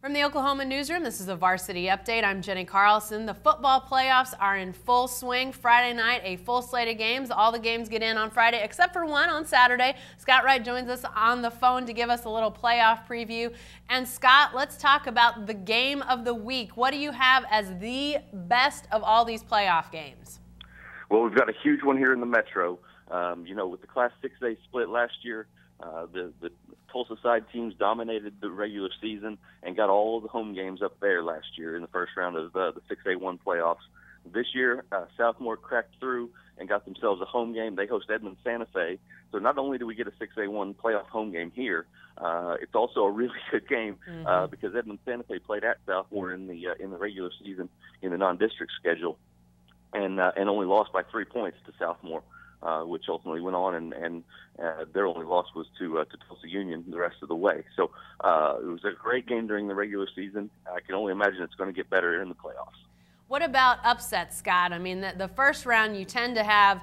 From the Oklahoman newsroom, this is a Varsity update. I'm Jenny Carlson. The football playoffs are in full swing. Friday night, a full slate of games. All the games get in on Friday except for one on Saturday. Scott Wright joins us on the phone to give us a little playoff preview. And Scott, let's talk about the game of the week. What do you have as the best of all these playoff games? Well, we've got a huge one here in the Metro. With the Class 6A split last year, the Tulsa side teams dominated the regular season and got all of the home games up there last year in the first round of the 6A1 playoffs. This year, Southmore cracked through and got themselves a home game. They host Edmond Santa Fe. So not only do we get a 6A1 playoff home game here, it's also a really good game because Edmond Santa Fe played at Southmore in the regular season in the non-district schedule and only lost by 3 points to Southmore. Which ultimately went on, and their only loss was to Tulsa Union the rest of the way. So it was a great game during the regular season. I can only imagine it's going to get better in the playoffs. What about upsets, Scott? I mean, the first round you tend to have,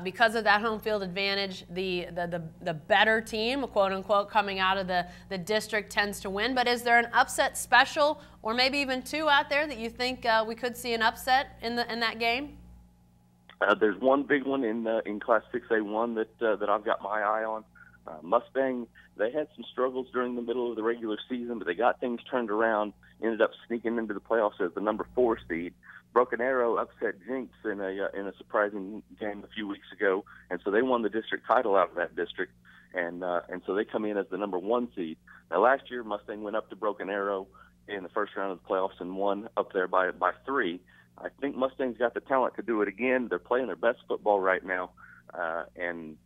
because of that home field advantage, the better team, quote unquote, coming out of the district tends to win. But is there an upset special, or maybe even two out there that you think we could see an upset in that game? There's one big one in Class 6A1 that I've got my eye on. Mustang, they had some struggles during the middle of the regular season, but they got things turned around, ended up sneaking into the playoffs as the number 4 seed. Broken Arrow upset Jinx in a surprising game a few weeks ago, and so they won the district title out of that district, and so they come in as the number 1 seed. Now last year, Mustang went up to Broken Arrow in the first round of the playoffs and won up there by 3. I think Mustang's got the talent to do it again. They're playing their best football right now, and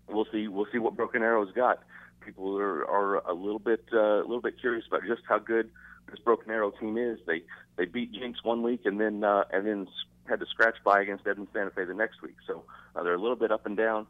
we'll see what Broken Arrow's got. People are a little bit curious about just how good this Broken Arrow team is. They beat Jinx one week and then had to scratch by against Edmond Santa Fe the next week. So they're a little bit up and down.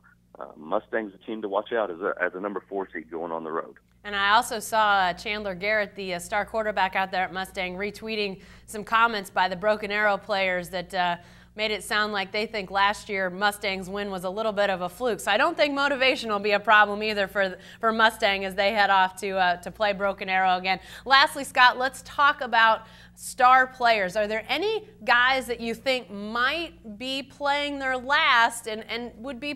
Mustang's a team to watch out as a number 4 seed going on the road. And I also saw Chandler Garrett, the star quarterback out there at Mustang, retweeting some comments by the Broken Arrow players that made it sound like they think last year Mustang's win was a little bit of a fluke. So I don't think motivation will be a problem either for Mustang as they head off to play Broken Arrow again. Lastly, Scott, let's talk about star players. Are there any guys that you think might be playing their last and would be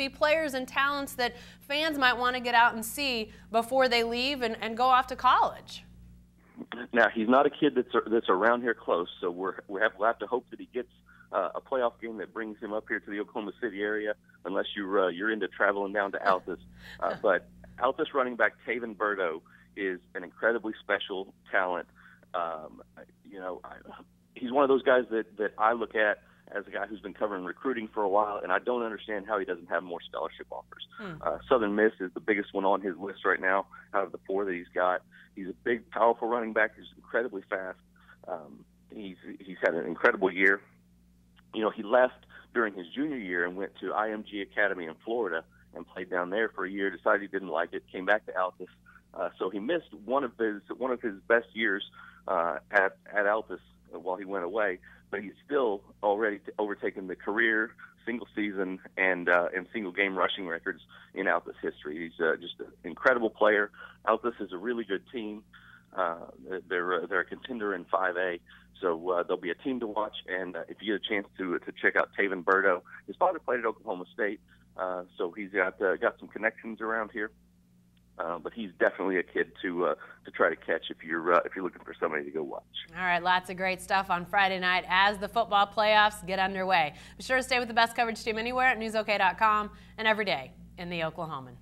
players and talents that fans might want to get out and see before they leave and go off to college? Now, he's not a kid that's around here close, so we'll have to hope that he gets a playoff game that brings him up here to the Oklahoma City area, unless you're into traveling down to Altus. But Altus running back Taven Burdo is an incredibly special talent. He's one of those guys that I look at as a guy who's been covering recruiting for a while, and I don't understand how he doesn't have more scholarship offers. Southern Miss is the biggest one on his list right now out of the 4 that he's got. He's a big, powerful running back. He's incredibly fast. He's had an incredible year. He left during his junior year and went to IMG Academy in Florida and played down there for a year, decided he didn't like it, came back to Altus. So he missed one of his best years at Altus while he went away, but he's still already overtaken the career single season and single game rushing records in Altus history. He's just an incredible player. Altus is a really good team. They're a contender in 5A, so they'll be a team to watch. And if you get a chance to check out Taven Burdo, his father played at Oklahoma State, so he's got some connections around here. But he's definitely a kid to try to catch if you're looking for somebody to go watch. All right, lots of great stuff on Friday night as the football playoffs get underway. Be sure to stay with the best coverage team anywhere at newsok.com and every day in the Oklahoman.